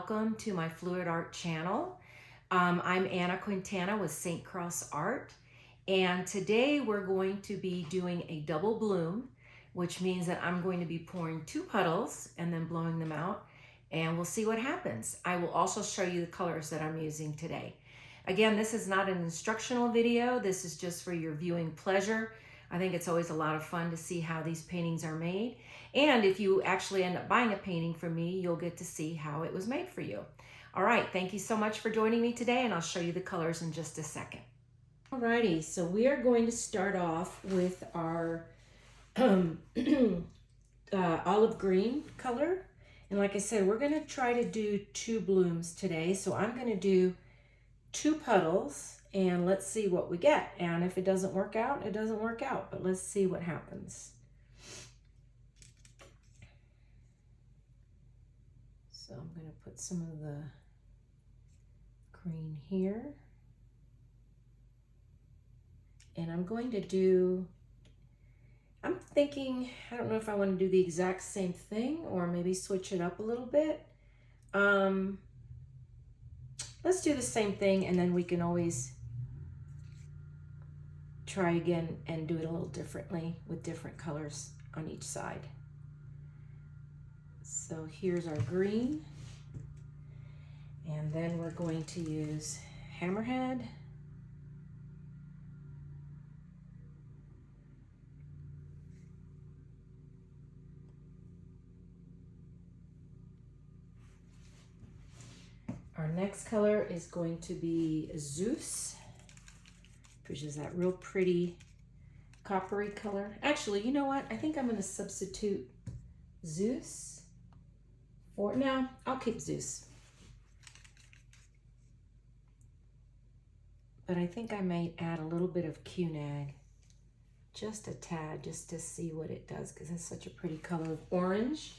welcome to my fluidart channel. I'm Anna Quintana with St. Cross Art, and today we're going to be doing a double bloom, which means that I'm going to be pouring 2 puddles and then blowing them out, and we'll see what happens. I will also show you the colors that I'm using today. Again, this is not an instructional video. This is just for your viewing pleasure. I think it's always a lot of fun to see how these paintings are made. And if you actually end up buying a painting from me, you'll get to see how it was made for you. All right, thank you so much for joining me today, and I'll show you the colors in just a second. Alrighty, so we are going to start off with our olive green color. And like I said, we're gonna try to do 2 blooms today. So I'm gonna do 2 puddles and let's see what we get. And if it doesn't work out, it doesn't work out, but let's see what happens. So I'm going to put some of the green here. And I'm going to do, I'm thinking, I don't know if I want to do the exact same thing or maybe switch it up a little bit. Let's do the same thing, and then we can always try again and do it a little differently with different colors on each side. So here's our green, and then we're going to use hammerhead. Our next color is going to be Zeus, which is that real pretty coppery color. Actually, you know what? I think I'm going to substitute Zeus for, no, I'll keep Zeus. But I think I may add a little bit of Cunag, just a tad, just to see what it does, because it's such a pretty color of orange.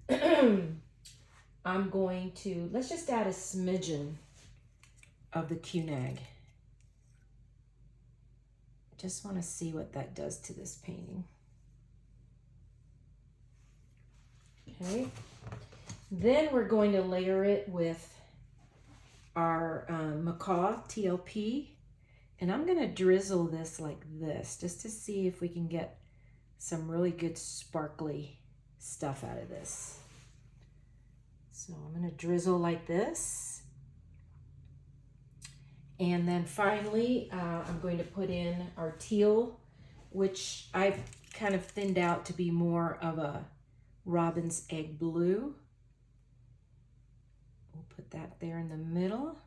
I'm going to, let's just add a smidgen of the Cunag. Just want to see what that does to this painting. Okay, then we're going to layer it with our macaw TLP, and I'm going to drizzle this like this just to see if we can get some really good sparkly stuff out of this. So I'm going to drizzle like this. And then finally, I'm going to put in our teal, which I've kind of thinned out to be more of a robin's egg blue. We'll put that there in the middle.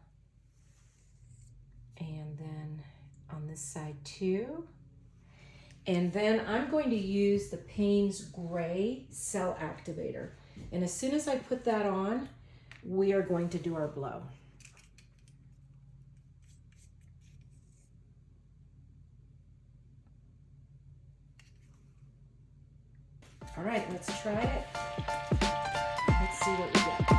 And then on this side too. And then I'm going to use the Payne's Gray Cell Activator. And as soon as I put that on, we are going to do our blow. All right, let's try it. Let's see what we get.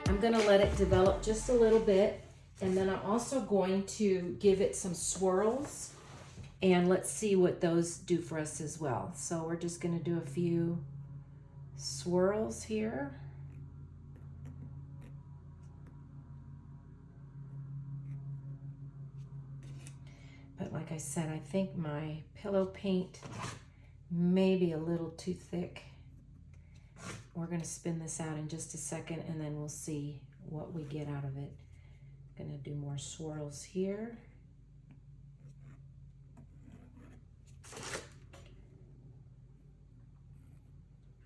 I'm going to let it develop just a little bit, and then I'm also going to give it some swirls, and let's see what those do for us as well. So we're just going to do a few swirls here. But like I said, I think my pillow paint may be a little too thick. We're going to spin this out in just a second, and then we'll see what we get out of it. I'm going to do more swirls here.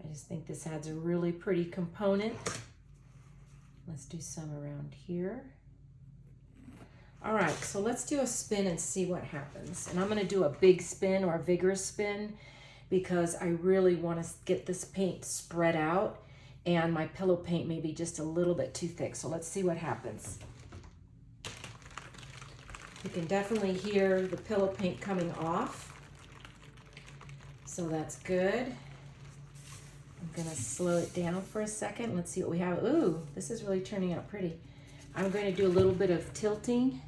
I just think this adds a really pretty component. Let's do some around here. All right, so let's do a spin and see what happens. And I'm going to do a big spin or a vigorous spin because I really want to get this paint spread out, and my pillow paint may be just a little bit too thick. So let's see what happens. You can definitely hear the pillow paint coming off. So that's good. I'm going to slow it down for a second. Let's see what we have. Ooh, this is really turning out pretty. I'm going to do a little bit of tilting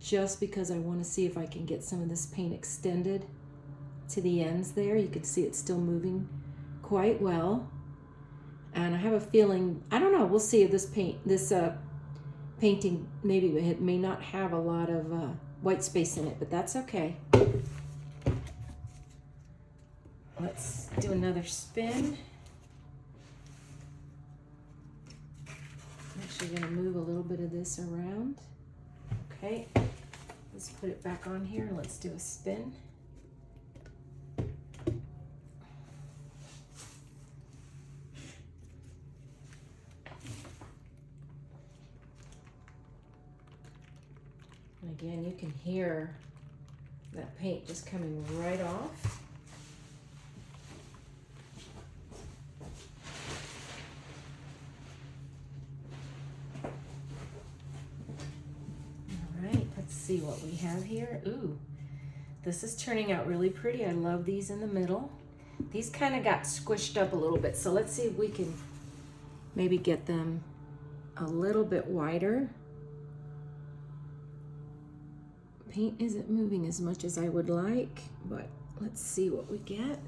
just because I want to see if I can get some of this paint extended to the ends there. You can see it's still moving quite well. And I have a feeling, I don't know, we'll see if this painting, maybe it may not have a lot of white space in it, but that's okay. Let's do another spin. I'm actually going to move a little bit of this around. Okay, let's put it back on here. Let's do a spin. And again, you can hear that paint just coming right off. See what we have here. Ooh, this is turning out really pretty. I love these in the middle. These kind of got squished up a little bit, so let's see if we can maybe get them a little bit wider. Paint isn't moving as much as I would like, but let's see what we get.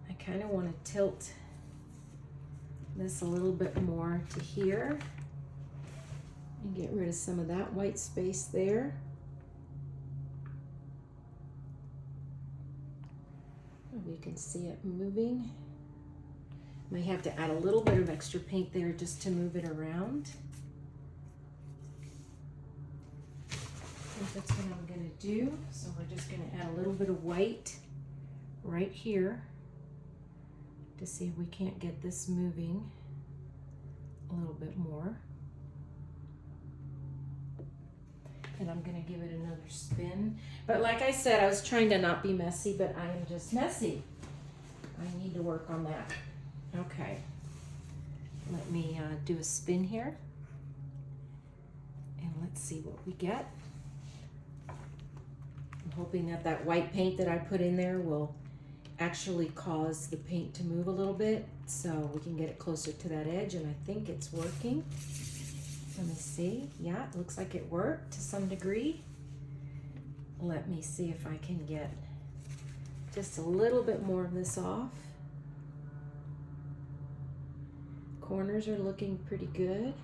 I kind of want to tilt this a little bit more to here. And get rid of some of that white space there. You can see it moving. May have to add a little bit of extra paint there just to move it around. I think that's what I'm going to do. So we're just going to add a little bit of white right here to see if we can't get this moving a little bit more. And I'm going to give it another spin. But like I said, I was trying to not be messy, but I am just messy. I need to work on that. Okay. Let me do a spin here. And let's see what we get. I'm hoping that that white paint that I put in there will actually cause the paint to move a little bit so we can get it closer to that edge, and I think it's working. Let me see. Yeah, it looks like it worked to some degree. Let me see if I can get just a little bit more of this off. Corners are looking pretty good.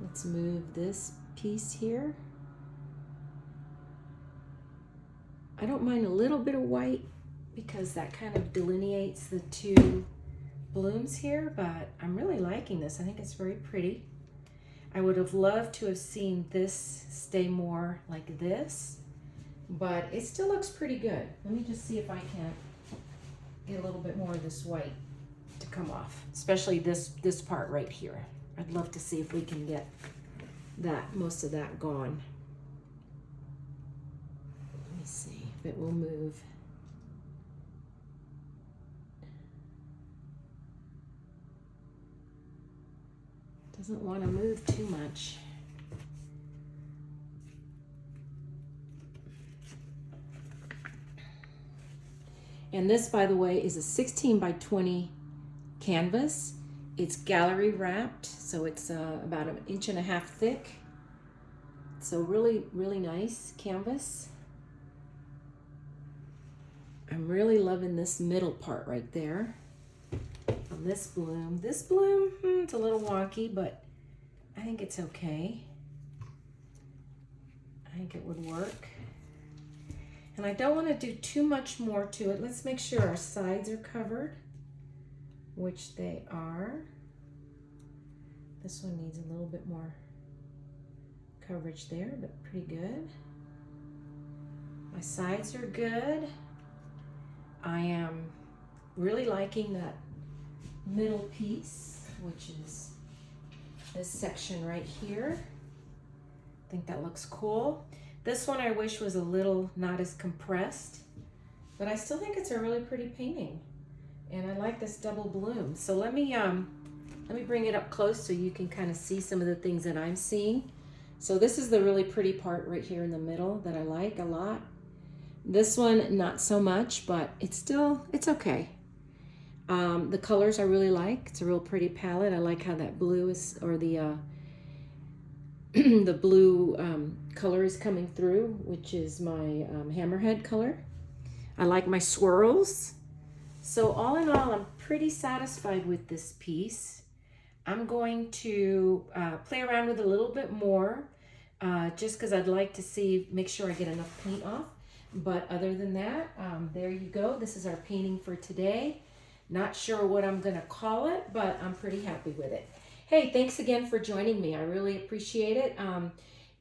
Let's move this piece here. I don't mind a little bit of white because that kind of delineates the two blooms here, but I'm really liking this. I think it's very pretty. I would have loved to have seen this stay more like this, but it still looks pretty good. Let me just see if I can get a little bit more of this white to come off, especially this part right here. I'd love to see if we can get that, most of that gone. Let me see if it will move. Doesn't want to move too much. And this, by the way, is a 16 by 20 canvas. It's gallery wrapped, so it's about 1.5 inches thick. So really, really nice canvas. I'm really loving this middle part right there. On this bloom, it's a little wonky, but I think it's okay. I think it would work. And I don't want to do too much more to it. Let's make sure our sides are covered, which they are. This one needs a little bit more coverage there, but pretty good. My sides are good. I am really liking that middle piece, which is this section right here. I think that looks cool. This one I wish was a little not as compressed, but I still think it's a really pretty painting. And I like this double bloom. So let me bring it up close so you can kind of see some of the things that I'm seeing. So this is the really pretty part right here in the middle that I like a lot. This one, not so much, but it's okay. The colors I really like. It's a real pretty palette. I like how that blue is, or the the blue color is coming through, which is my hammerhead color. I like my swirls. So all in all, I'm pretty satisfied with this piece. I'm going to play around with it a little bit more, just because I'd like to make sure I get enough paint off. But other than that, there you go. This is our painting for today. Not sure what I'm gonna call it, but I'm pretty happy with it. Hey, thanks again for joining me. I really appreciate it.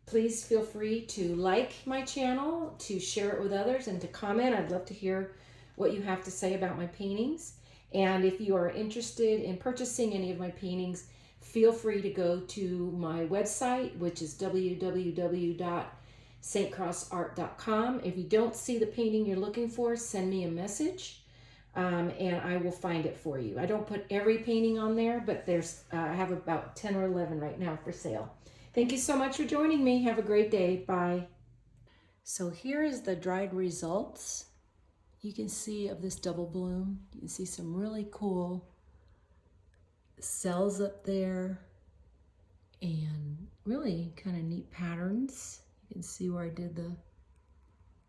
Please feel free to like my channel, to share it with others, and to comment. I'd love to hear what you have to say about my paintings. And if you are interested in purchasing any of my paintings, feel free to go to my website, which is www.stcrossart.com. If you don't see the painting you're looking for, send me a message. And I will find it for you. I don't put every painting on there, but I have about 10 or 11 right now for sale. Thank you so much for joining me. Have a great day. Bye. So here is the dried results. You can see of this double bloom. You can see some really cool cells up there and really kind of neat patterns. You can see where I did the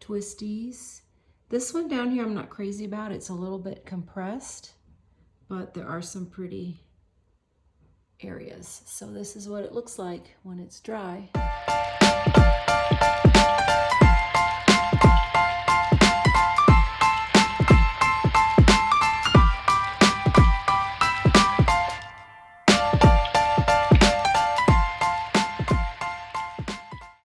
twisties. This one down here I'm not crazy about. It's a little bit compressed, but there are some pretty areas. So this is what it looks like when it's dry.